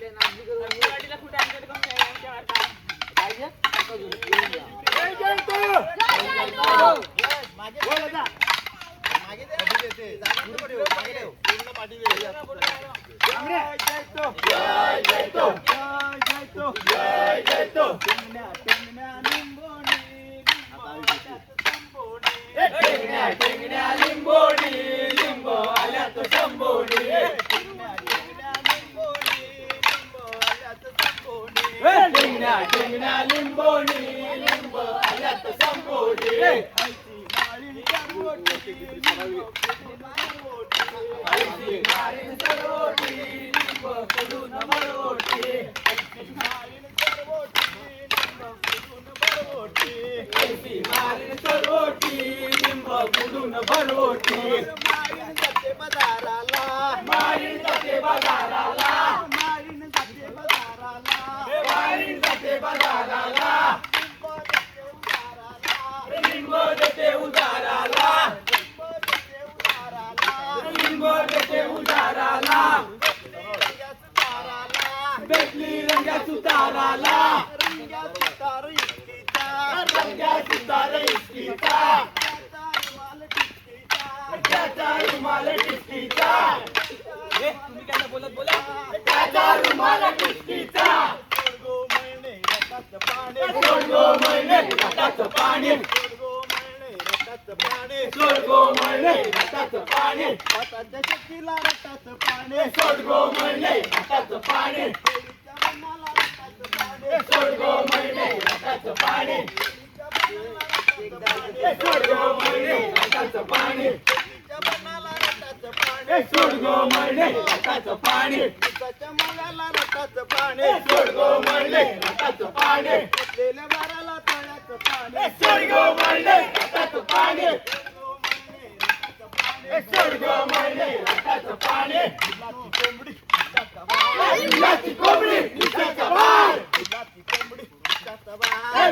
गाडीला कुठे आमच्याकडे कमी आहे आमच्या वाटा पाहिजे मागे बोल आता मागे दे मागे दे पूर्ण पाठी दे जय तो जय जय तो जय तो जय जय तो टेंगण्या टेंगण्या लिंबोणी टेंगण्या टेंगण्या लिंबोणी लिंब आल्यात शंभोणी टेंगण्या टेंगण्या लिंबोणी लिंब आल्यात शंभोणी टेंगण्या टेंगण्या लिंबोणी लिंब आल्यात शंभोणी आईची माळी करवटी आईची माळी करवटी लिंब फुलून भरवटी आईची माळी करवटी लिंब फुलून भरवटी आईची माळी करवटी लिंब फुलून भरवटी माळीन जाते बाजाराला माळीन जाते बाजाराला माळीन जाते बाजाराला माळीन जाते बाजाराला लिंब देते उदाराला लिंब देते उदाराला भेटली रंग्या सुताराला रंग्या सुतार इतकीचा रंग्या सुतार इतकीचा त्याचा रुमाल टिचकीचा तुम्ही काय बोलत बोला त्याचा रुमाल टिचकीचा सोडगो महिने रटात पाणी सोडगो महिने रटात पाणी सोडगो महिने रटात पाणी सोडगो महिने रटात पाणी हाताच्या शेतीला रटात पाणी सोडगो महिने रटात पाणी सोडगो महिने रटात पाणी सोडगो महिने रटात पाणी सोडगो महिने रटात पाणी त्याच्या मनाला रटात पाणी सोडगो महिने रटात पाणी लेल्या बाराला तळ्यात पाणी सोडगो महिने रटात पाणी सोडगो महिने रटात पाणी विलाची कोंबडी विलाची बार विलाची कोंबडी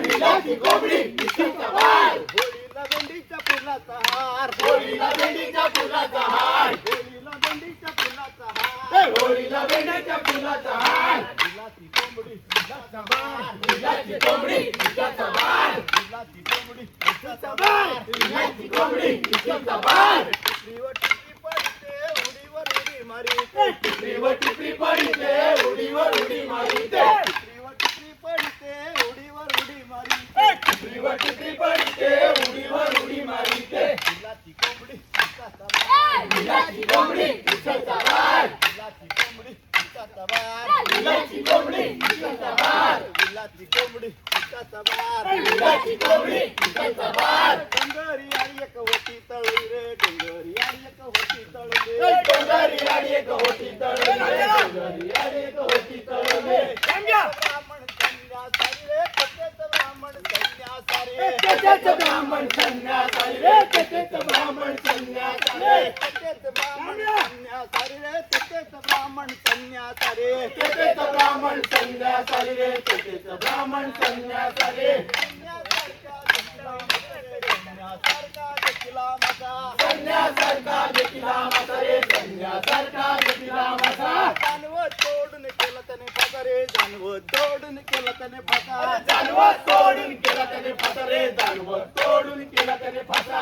विलाची कोंबडी विलाची बार होळीला भेंडीच्या फुलाचा हार होळीला भेंडीच्या फुलाचा हार होळीला भेंडीच्या फुलाचा हार होळीला भेंडीच्या फुलाचा हार विलाची कोंबडी विलाचा बार विलाची कोंबडी विलाचा बार विलाची कोंबडी विलाचा बार विलाची कोंबडी विलाचा बार टिपरी पडते उडीवर उडी मारीते टिपरीवर टिपरी पडते उडीवर उडी मारीते टिपरीवर टिपरी पडते उडीवर उडी मारीते टिपरीवर टिपरी पडते उडीवर उडी मारीते विलाची कोंबडी विलाचा बार विलाची कोंबडी विलाचा बार विलाची कोंबडी विलाचा बार विलाची कोंबडी विलाचा बार विलाची कोंबडी विलाचा बार विलाची कोंबडी विलाचा बार डोंगरी आणि एक होती तळी रे डोंगरी आणि एक होती तळी रे डोंगरी आणि एक होती तळी रे डोंगरी आणि एक होती तळी रे ब्राह्मण संन्यासारी रे कथेच ब्राह्मण संन्यासारी कथेच ब्राह्मण संन्यासारी रे कथेच ब्राह्मण संन्यासारी कथेच ब्राह्मण संन्यासारी रे कथेच ब्राह्मण संन्यासारी कथेच ब्राह्मण संन्यासारी रे कथेच ब्राह्मण संन्यासारी संन्यासारखा देखिला माता रे संन्यासारखा देखिला माता जानवत तोडून केलं त्याने फासा रे जानवत तोडून केलं त्याने फासा जानवत तोडून केलं त्याने फासा रे जानवत तोडून केलं त्याने फासा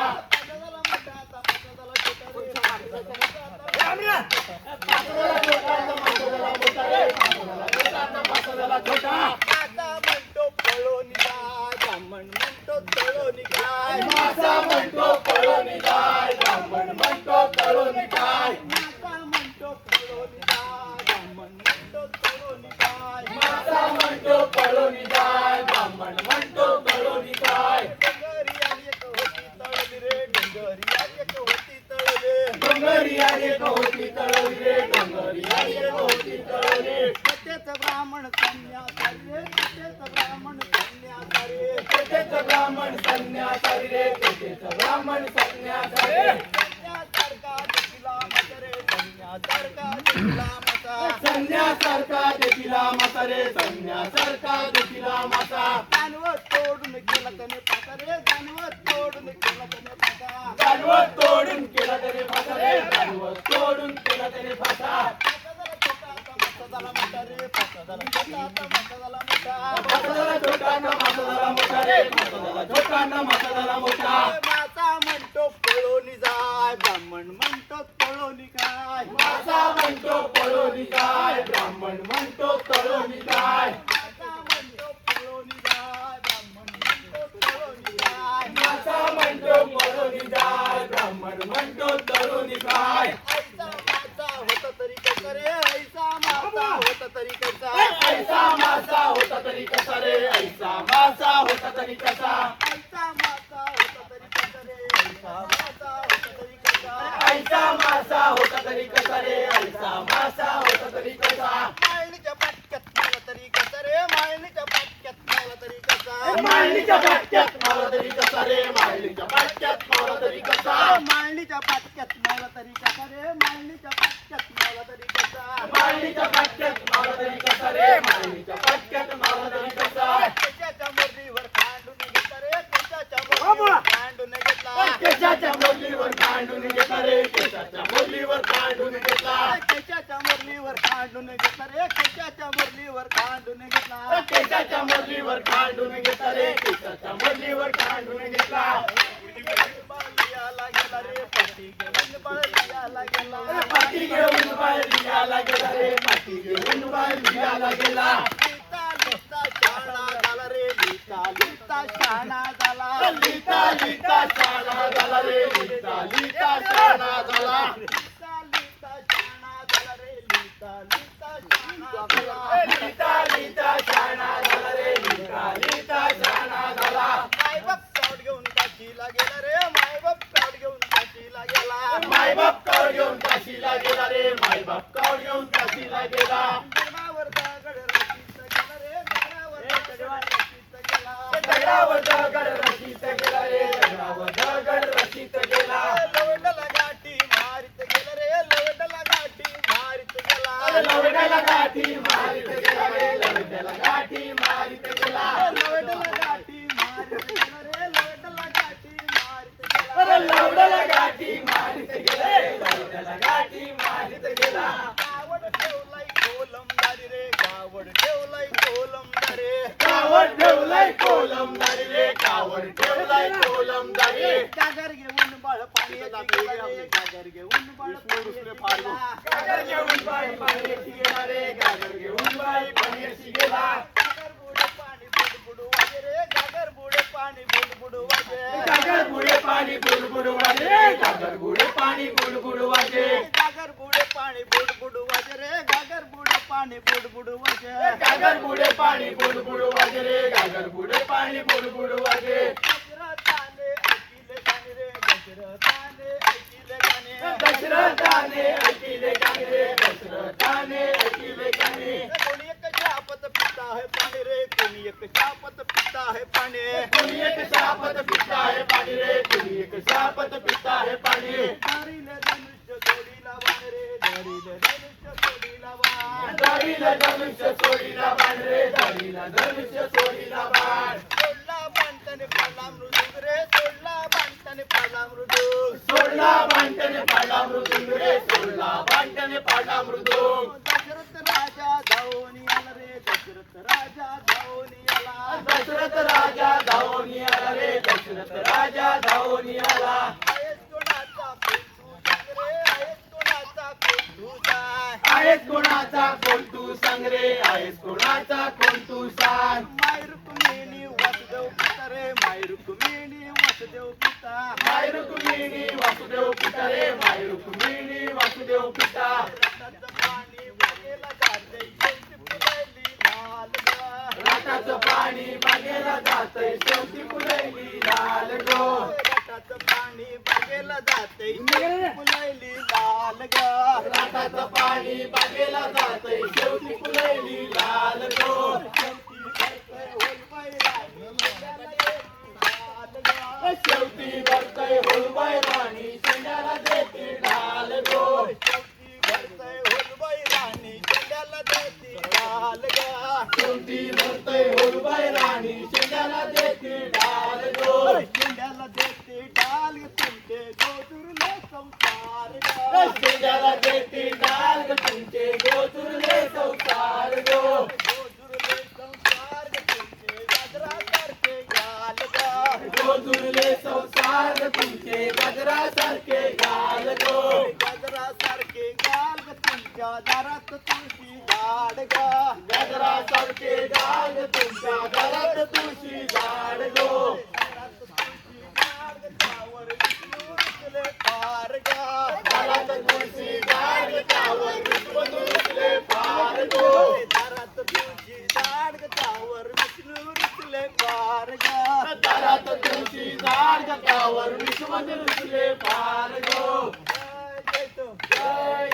म्हणतो पळो निघाय ब्राह्मण म्हणतो तळो निघाय मासा म्हणतो पळो निघाय ब्राह्मण म्हणतो तळो निघाय मासा म्हणतो पळो निघाय ब्राह्मण म्हणतो तळो निघाय मासा म्हणतो पळो निघाय ब्राह्मण म्हणतो तळो निघाय डोंगरी आणि एक होती तळली रे डोंगरी आणि एक होती तळली डोंगरी आणि एक होती तळली रे डोंगरी आणि एक होती तळली कथेच ब्राह्मण संन्यासारी रे कथेच ब्राह्मण संन्यासारी कथेच ब्राह्मण संन्यासारी रे कथेच ब्राह्मण संन्यासारी संन्यासारखा देखिला माता रे संन्यासारखा देखिला माता संन्यासारखा देखिला माता रे संन्यासारखा देखिला माता जानवत तोडून केला त्याने फासा रे जानवत तोडून केला त्याने फासा जानवत तोडून केला त्याने फासा रे जानवत तोडून केला त्याने फासा झाला मोठा रे मासा झाला छोटा आता मासा झाला मोठा मासा झाला छोटा ना मासा झाला मोठा रे मासा झाला छोटा ना मासा झाला मोठा मासा म्हणतो पळोनी जाय ब्राह्मण म्हणतो तळोनी काय मासा म्हणतो पळोनी जाय ब्राह्मण म्हणतो तळोनी जाय मासा म्हणतो पळोनी जाय ब्राह्मण म्हणतो तळोनी काय मासा म्हणतो पळोनी जाय ब्राह्मण म्हणतो तळोनी जाय ऐसा मासा होता तरी कसा रे ऐसा मासा होता तरी कसा ऐसा मासा होता तरी कसा रे ऐसा मासा होता तरी कसा ऐसा मासा होता तरी कसा रे ऐसा मासा होता तरी कसा ऐसा मासा होता तरी कसा रे ऐसा मासा होता तरी कसा माळणीच्या पाटक्यात मला तरी कसा रे माळणीच्या पाटक्यात मला तरी कसा माळणीच्या पाट्यात मावला तरी कसा रे माळणीच्या पाट्यात मावला तरी कसा माळणीच्या पाटक्यात मला तरी कसा रे माळणीच्या पाटक्यात मला तरी कसा माळणीच्या पाट्यात मावला तरी कसा रे माळणीच्या पाट्यात मावला तरी कसा कशाच्या मुरलीवर खांडून घेतला रे कशाच्या मुरलीवर खांडून घेतला केशाच्या मुरलीवर कांडून घेतला रे केशाच्या मुरलीवर कांडून घेतला कशाच्या मुरलीवर खांडून घेतला रे कशाच्या मुरलीवर खांडून घेतला केशाच्या मुरलीवर कांडून घेतला रे केशाच्या मुरलीवर कांडून घेतला बालियाला गेला रे पाठी घेऊन बालियाला गेला पाठी घेऊन बालियाला गेला रे पाठी घेऊन बालियाला गेला लिहिता लिहिता शाळा झाला रे लिहिता लिहिता शाळा झाला लिहिता लिहिता शाळा झाला रे लिहिता लिहिता शाळा झाला लिहिता लिहिता शाळा झाला रे लिहिता लिहिता शाळा झाला लिहिता लिहिता शाळा झाला रे लिहिता लिहिता शाळा झाला मायबाप कावड घेऊन काशीला गेला रे मायबाप कावड घेऊन काशीला गेला मायबाप कावड घेऊन काशीला गेला रे मायबाप कावड घेऊन काशीला गेला दगडावर दगड रचीत गेला रे दगडावर दगड रचीत गेला दगडावर दगड रचीत गेला रे दगडावर दगड रचीत गेला लवंडाला गाठी मारित गेला रे लवंडाला गाठी मारित गेला लवड्याला गाठी मारित गेला रे लवड्याला गाठी मारित गेला लवंडाला गाठी मारित गेला रे लवंडाला गाठी मारित गेला अरे लवड्याला गाठी मारित गेला रे लवड्याला गाठी मारित गेला गावड ठेवलाय कोलमदारी रे गावड ठेवलाय कोलमदारी कावड ठेवलाय कोलमदारी रे कावड ठेवलाय कोलमदारी गागर घेऊन बाळ पाण्याची गेला रे गागर घेऊन बाळ पाण्याची गेला गागर घेऊन बाई पाण्याची गेला रे गागर घेऊन बाई पाण्याची गेला गागर बुडे पाणी बुडबुड वाजे रे गागर बुडे पाणी बुडबुड वाजे गागर गुडे पाणी बुडबुड वाजे गागर गुडे पाणी बुडबुड वाजे गागर बुडे पाणी बुडबुड वाजे रे गागर बुडे पाणी बुडबुड वाजे गागर गुडे पाणी बुडबुड वाजे रे गागर गुडे पाणी बुडबुड वाजे दशरथाने ऐकिले गाणे रे दशरथाने ऐकिले गाणे दशरथाने ऐकिले गाणे रे दशरथाने ऐकिले गाणे कोणी एक शापत पिता है पाणी रे कोणी एक शापत पिता है पाणी कोणी एक शापत पिता आहे पाणी रे कोणी एक शापत पिता आहे पाणी धरिले धनुष्य जोडीला बाण रे धरिले धनुष्य जोडीला बाण दाढीला धनुष्य सोडीला बाण रे दाढीला धनुष्य सोडीला बाण सोडला बाणताने पडला मृदुंग रे सोडला बाणताने पडला मृदुंग सोडला बांटने पाडला मृदुंग रे सोडला बांटने पाडला मृदुंग दशरथ राजा धावून आला रे दशरथ राजा धावून आला दशरथ राजा धावून आला रे दशरथ राजा धावून आला आहेस कोणाचा कोण तू सांग रे आहेस कोणाचा कोण तू सांग आहेस कोणाचा कोण तू सांग रे आहेस कोणाचा कोण तू सांग माय रुक्मिणी वासुदेव पिता रे माय रुक्मिणी वासुदेव पिता माय रुक्मिणी वासुदेव पिता रे माय रुक्मिणी वासुदेव पिता रथाचं पाणी वागेला जाते शेवटी फुलली लाल ग रथाचं पाणी बागेला जातंय शेवटी फुलैली लाल गो रथाचं पाणी बागेला जाते फुलली लाल ग रथाचं पाणी बागेला जातंय शेवटी फुलैली लाल गो शेवटी भरतय होलबाई राणी शेंड्याला देते ढाल गो शेवटी भरतय होलबाई राणी शेंड्याला देते ढाल गो शेंड्याला देते डाल तुमचे गोदुरले संसार शेंड्याला देते ढाल ग तुमचे गोचुरले संसार दारात तुळशी झाड ग गजरासारखे झाड तुमच्या दारात तुळशी झाड गो पार ग दारात तुळशी झाड त्यावर विष्णू रुसले पार गो दारात तुळशी झाड त्यावर विष्णू रुसले पार ग दारात तुळशी झाड त्यावर विष्णू रुसले पार गो जय